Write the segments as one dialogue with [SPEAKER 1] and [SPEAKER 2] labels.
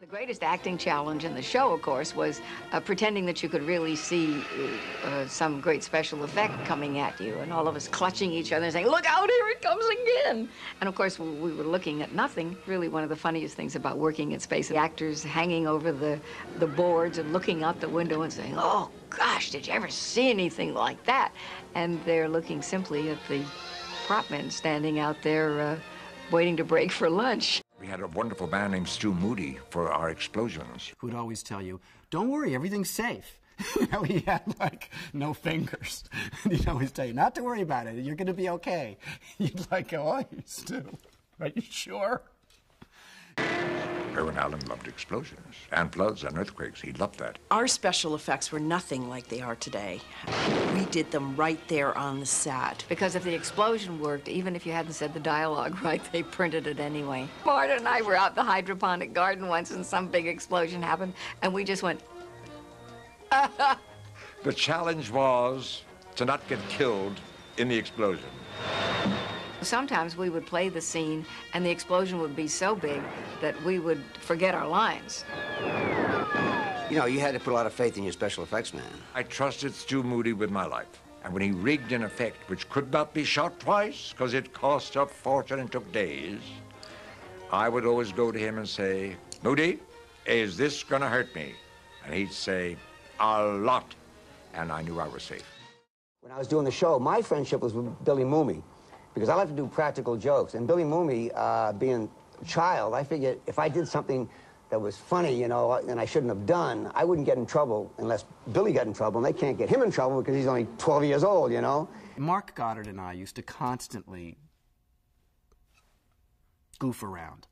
[SPEAKER 1] The greatest acting challenge in the show, of course, was pretending that you could really see some great special effect coming at you, and all of us clutching each other and saying, "Look out, here it comes again!" And of course, we were looking at nothing. Really, one of the funniest things about working in space, the actors hanging over the boards and looking out the window and saying, "Oh, gosh, did you ever see anything like that?" And they're looking simply at the prop men standing out there waiting to break for lunch.
[SPEAKER 2] We had a wonderful man named Stu Moody for our explosions.
[SPEAKER 3] Who'd always tell you, "Don't worry, everything's safe." You know, he had, like, no fingers. He'd always tell you, "Not to worry about it, you're going to be okay." You'd like, "Oh, Stu, are you sure?"
[SPEAKER 2] Irwin Allen loved explosions and floods and earthquakes. He loved that.
[SPEAKER 4] Our special effects were nothing like they are today. We did them right there on the set.
[SPEAKER 1] Because if the explosion worked, even if you hadn't said the dialogue right, they printed it anyway. Marta and I were out in the hydroponic garden once and some big explosion happened, and we just went,
[SPEAKER 2] The challenge was to not get killed in the explosion.
[SPEAKER 1] Sometimes we would play the scene and the explosion would be so big that we would forget our lines.
[SPEAKER 5] You know, you had to put a lot of faith in your special effects man.
[SPEAKER 2] I trusted Stu Moody with my life. And when he rigged an effect which could not be shot twice because it cost a fortune and took days, I would always go to him and say, "Moody, is this going to hurt me?" And he'd say, "A lot." And I knew I was safe.
[SPEAKER 5] When I was doing the show, my friendship was with Billy Mooney, because I like to do practical jokes. And Billy Mooney, being a child, I figured if I did something that was funny, you know, and I shouldn't have done, I wouldn't get in trouble unless Billy got in trouble, and they can't get him in trouble because he's only 12 years old, you know?
[SPEAKER 3] Mark Goddard and I used to constantly goof around.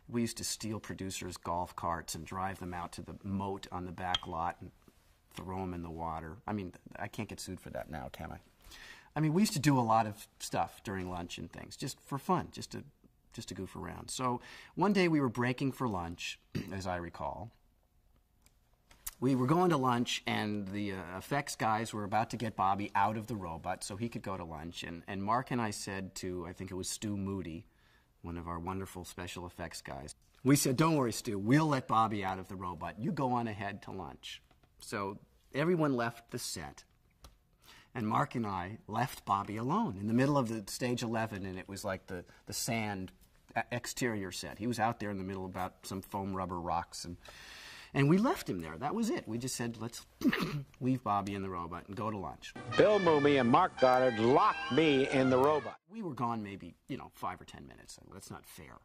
[SPEAKER 3] We used to steal producers' golf carts and drive them out to the moat on the back lot and throw them in the water. I mean, I can't get sued for that now, can I? I mean, we used to do a lot of stuff during lunch and things, just for fun, just to goof around. So one day we were breaking for lunch, as I recall. We were going to lunch, and the effects guys were about to get Bobby out of the robot so he could go to lunch. And Mark and I said to, I think it was Stu Moody, one of our wonderful special effects guys, we said, "Don't worry, Stu, we'll let Bobby out of the robot. You go on ahead to lunch." So everyone left the set. And Mark and I left Bobby alone in the middle of the stage 11, and it was like the sand exterior set. He was out there in the middle about some foam rubber rocks, and we left him there. That was it. We just said, let's leave Bobby in the robot and go to lunch.
[SPEAKER 6] Bill Mooney and Mark Goddard locked me in the robot.
[SPEAKER 3] We were gone maybe, 5 or 10 minutes. That's not fair.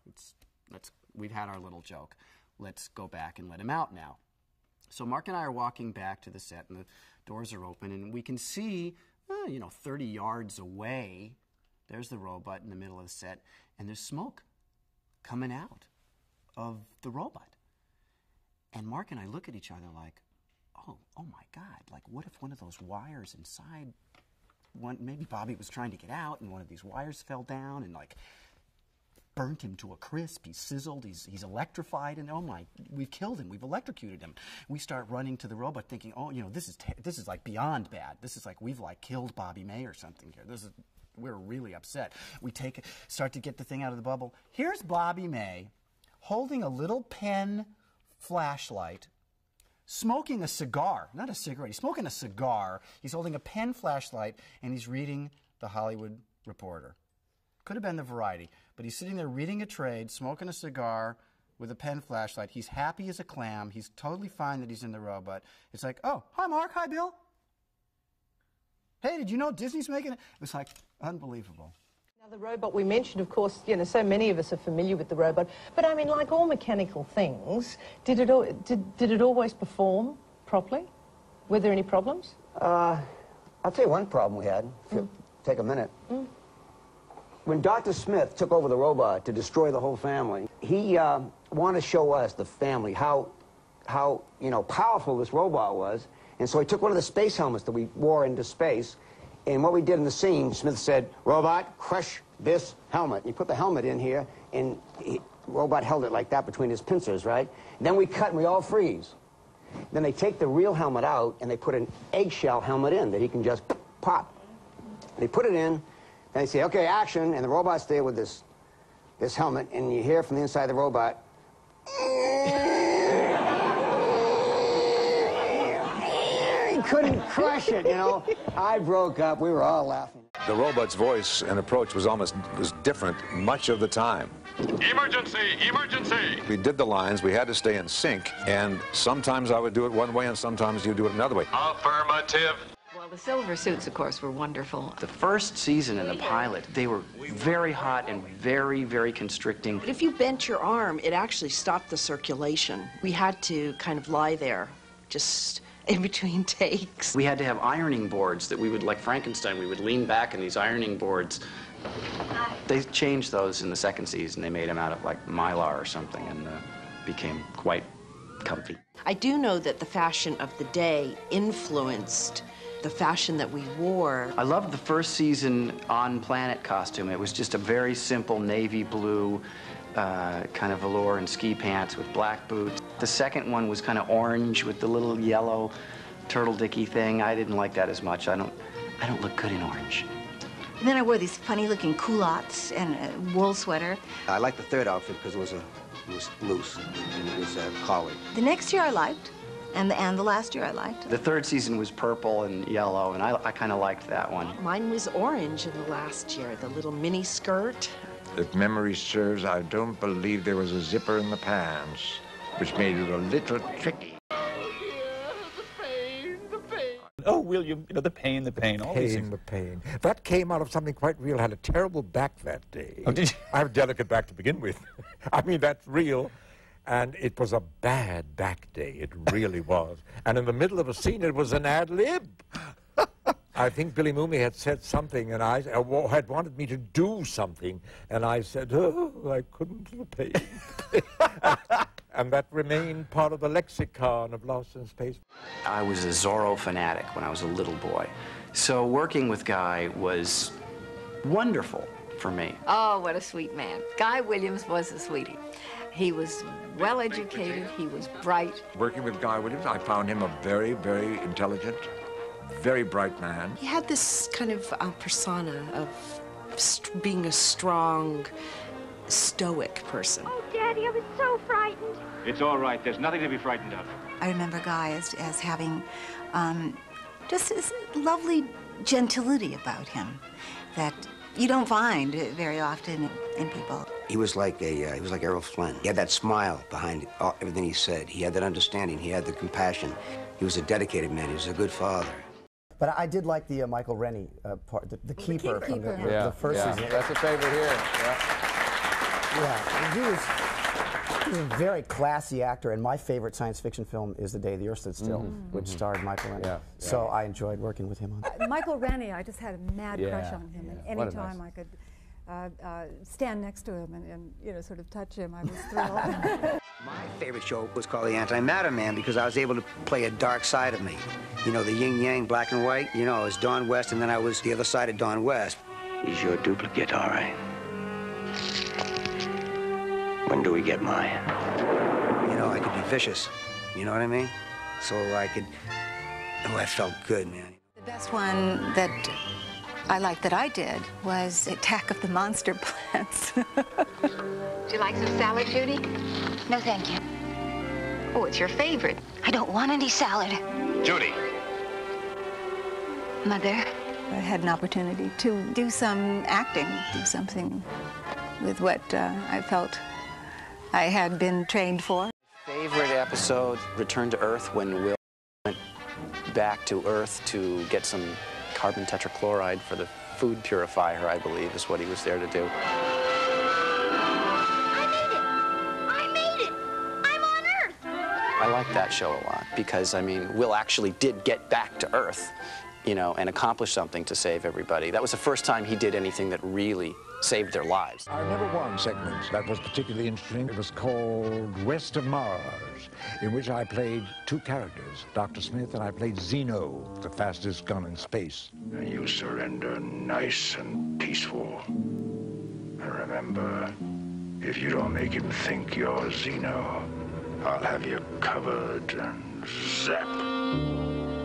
[SPEAKER 3] We've had our little joke. Let's go back and let him out now. So Mark and I are walking back to the set, and the doors are open, and we can see, 30 yards away, there's the robot in the middle of the set, and there's smoke coming out of the robot. And Mark and I look at each other like, oh my God, like what if one of those wires inside, maybe Bobby was trying to get out, and one of these wires fell down and like burnt him to a crisp. He's sizzled, he's electrified, and oh my, we've killed him, we've electrocuted him. We start running to the robot thinking, oh, this is like beyond bad. This is like we've like killed Bobby May or something here. We're really upset. We start to get the thing out of the bubble. Here's Bobby May holding a little pen flashlight, smoking a cigar, not a cigarette, he's smoking a cigar. He's holding a pen flashlight, and he's reading the Hollywood Reporter. Could have been the Variety, but he's sitting there reading a trade, smoking a cigar with a pen flashlight. He's happy as a clam. He's totally fine that he's in the robot. It's like, oh, hi, Mark. Hi, Bill. Hey, did you know Disney's making it? It was like unbelievable.
[SPEAKER 7] Now, the robot we mentioned, of course, so many of us are familiar with the robot. But, I mean, like all mechanical things, did it always perform properly? Were there any problems?
[SPEAKER 5] I'll tell you one problem we had. If you take a minute. When Dr. Smith took over the robot to destroy the whole family, he wanted to show us, the family, how powerful this robot was. And so he took one of the space helmets that we wore into space, and what we did in the scene, Smith said, "Robot, crush this helmet." And he put the helmet in here, and the robot held it like that between his pincers, right? And then we cut, and we all freeze. Then they take the real helmet out, and they put an eggshell helmet in that he can just pop. They put it in, and they say, "Okay, action," and the robot's there with this helmet, and you hear from the inside of the robot, He couldn't crush it, you know. I broke up. We were all laughing.
[SPEAKER 8] The robot's voice and approach was different much of the time.
[SPEAKER 9] Emergency! Emergency!
[SPEAKER 8] We did the lines, we had to stay in sync, and sometimes I would do it one way and sometimes you do it another way.
[SPEAKER 9] Affirmative.
[SPEAKER 1] Well, the silver suits, of course, were wonderful.
[SPEAKER 3] The first season in the pilot, they were very hot and very, very constricting.
[SPEAKER 4] But if you bent your arm, it actually stopped the circulation. We had to kind of lie there, just in between takes.
[SPEAKER 3] We had to have ironing boards that we would, like Frankenstein, we would lean back in these ironing boards. They changed those in the second season. They made them out of like Mylar or something and became quite comfy.
[SPEAKER 4] I do know that the fashion of the day influenced the fashion that we wore.
[SPEAKER 3] I loved the first season on Planet costume. It was just a very simple navy blue kind of velour and ski pants with black boots. The second one was kind of orange with the little yellow turtle dicky thing. I didn't like that as much. I don't look good in orange.
[SPEAKER 10] And then I wore these funny-looking culottes and a wool sweater.
[SPEAKER 5] I liked the third outfit because it was loose and it was collared.
[SPEAKER 10] The next year I liked, and the last year I liked.
[SPEAKER 3] The third season was purple and yellow, and I kind of liked that one.
[SPEAKER 4] Mine was orange in the last year, the little mini skirt.
[SPEAKER 2] If memory serves, I don't believe there was a zipper in the pants, which made it a little tricky.
[SPEAKER 11] Oh, William, you know, the pain, all these things.
[SPEAKER 2] The pain. That came out of something quite real. I had a terrible back that day.
[SPEAKER 11] Oh, did you?
[SPEAKER 2] I have a delicate back to begin with. I mean, that's real. And it was a bad back day. It really was. And in the middle of a scene, it was an ad lib. I think Billy Mooney had said something, and I had wanted me to do something, and I said, oh, I couldn't pay. And that remained part of the lexicon of Lost in Space.
[SPEAKER 3] I was a Zorro fanatic when I was a little boy. So working with Guy was wonderful for me.
[SPEAKER 1] Oh, what a sweet man. Guy Williams was a sweetie. He was well-educated, he was bright.
[SPEAKER 2] Working with Guy Williams, I found him a very, very intelligent, very bright man.
[SPEAKER 4] He had this kind of persona of being a strong, stoic person.
[SPEAKER 12] Oh, Daddy, I was so frightened.
[SPEAKER 6] It's all right. There's nothing to be frightened of.
[SPEAKER 10] I remember Guy as having just this lovely gentility about him that you don't find very often in people.
[SPEAKER 5] He was like Errol Flynn. He had that smile behind everything he said. He had that understanding. He had the compassion. He was a dedicated man. He was a good father.
[SPEAKER 13] But I did like the Michael Rennie part, the keeper from the first season.
[SPEAKER 6] That's a favorite here.
[SPEAKER 13] Yeah, he was a very classy actor, and my favorite science fiction film is The Day the Earth Stood Still, which starred Michael Rennie. So I enjoyed working with him on it.
[SPEAKER 12] Michael Rennie, I just had a mad crush on him, and any time I could stand next to him and you know, sort of touch him, I was thrilled.
[SPEAKER 5] My favorite show was called The Antimatter Man because I was able to play a dark side of me. You know, the yin-yang, black and white. You know, I was Don West, and then I was the other side of Don West. He's your duplicate, all right. When do we get mine? You know, I could be vicious. You know what I mean? So I could... Oh, I felt good, man.
[SPEAKER 10] The best one that I liked that I did was Attack of the Monster Plants.
[SPEAKER 1] Do you like some salad, Judy?
[SPEAKER 10] No, thank you.
[SPEAKER 1] Oh, it's your favorite.
[SPEAKER 10] I don't want any salad.
[SPEAKER 9] Judy.
[SPEAKER 10] Mother, I had an opportunity to do some acting, do something with what I felt I had been trained for.
[SPEAKER 3] Favorite episode, Return to Earth, when Will went back to Earth to get some carbon tetrachloride for the food purifier, I believe, is what he was there to do.
[SPEAKER 12] I made it! I'm on Earth!
[SPEAKER 3] I like that show a lot because, I mean, Will actually did get back to Earth, you know, and accomplish something to save everybody. That was the first time he did anything that really saved their lives.
[SPEAKER 2] I remember one segment that was particularly interesting. It was called West of Mars, in which I played two characters, Dr. Smith, and I played Zeno, the fastest gun in space.
[SPEAKER 9] You surrender nice and peaceful. And remember, if you don't make him think you're Zeno, I'll have you covered and zap.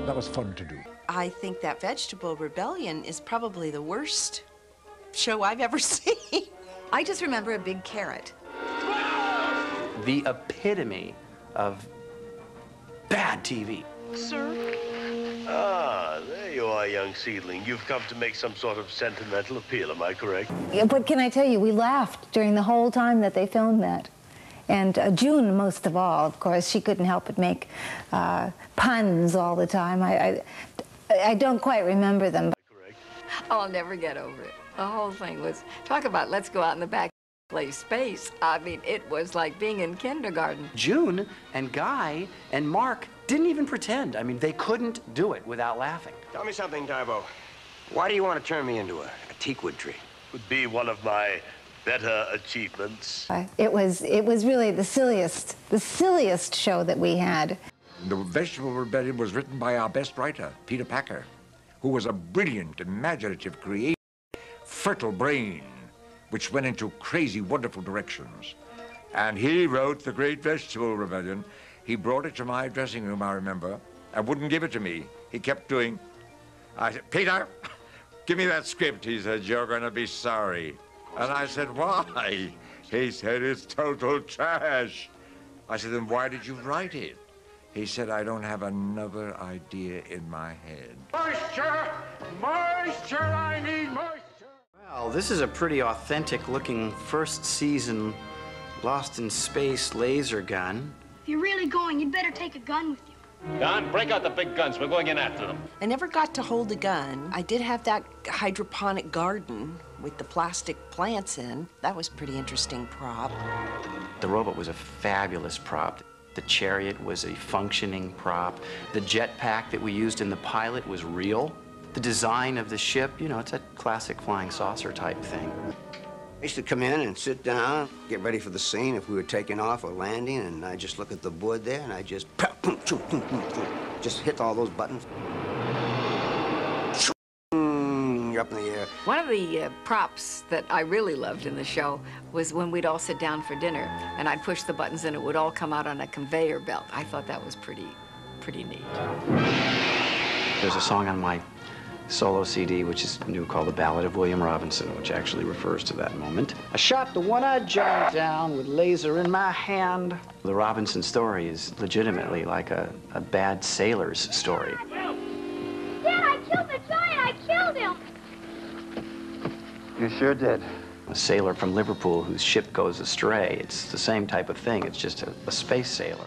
[SPEAKER 2] That was fun to do.
[SPEAKER 4] I think that Vegetable Rebellion is probably the worst show I've ever seen.
[SPEAKER 10] I just remember a big carrot.
[SPEAKER 3] The epitome of bad TV.
[SPEAKER 14] Sir? Ah, there you are, young seedling. You've come to make some sort of sentimental appeal, am I correct?
[SPEAKER 15] Yeah, but can I tell you, we laughed during the whole time that they filmed that. And June, most of all, of course, she couldn't help but make puns all the time. I don't quite remember them.
[SPEAKER 1] Oh, I'll never get over it. The whole thing was, talk about let's go out in the back and play space. I mean, it was like being in kindergarten.
[SPEAKER 3] June and Guy and Mark didn't even pretend. I mean, they couldn't do it without laughing.
[SPEAKER 16] Tell me something, Darbo. Why do you want to turn me into a teakwood tree?
[SPEAKER 14] Would be one of my better achievements.
[SPEAKER 15] It was really the silliest show that we had.
[SPEAKER 2] The Vegetable Rebellion was written by our best writer, Peter Packer, who was a brilliant, imaginative, creative, fertile brain, which went into crazy, wonderful directions. And he wrote The Great Vegetable Rebellion. He brought it to my dressing room, I remember, and wouldn't give it to me. He kept doing, I said, Peter, give me that script. He said, you're going to be sorry. And I said, why? He said, it's total trash. I said, then why did you write it? He said, I don't have another idea in my head.
[SPEAKER 16] Moisture! Moisture! I need moisture!
[SPEAKER 3] Well, this is a pretty authentic-looking first season Lost in Space laser gun.
[SPEAKER 17] If you're really going, you'd better take a gun with you.
[SPEAKER 18] Don, break out the big guns. We're going in after them.
[SPEAKER 4] I never got to hold a gun. I did have that hydroponic garden with the plastic plants in. That was a pretty interesting prop.
[SPEAKER 3] The robot was a fabulous prop. The chariot was a functioning prop. The jetpack that we used in the pilot was real. The design of the ship, you know, it's a classic flying saucer type thing.
[SPEAKER 5] I used to come in and sit down, get ready for the scene if we were taking off or landing, and I just look at the board there and I just hit all those buttons. You're up in the air.
[SPEAKER 1] One of the props that I really loved in the show was when we'd all sit down for dinner and I'd push the buttons and it would all come out on a conveyor belt. I thought that was pretty neat.
[SPEAKER 3] There's a song on my solo CD, which is new, called The Ballad of William Robinson, which actually refers to that moment. I shot the one-eyed giant down with laser in my hand. The Robinson story is legitimately like a bad sailor's story.
[SPEAKER 17] Dad, I killed the giant! I killed him!
[SPEAKER 3] You sure did. A sailor from Liverpool whose ship goes astray. It's the same type of thing. It's just a space sailor.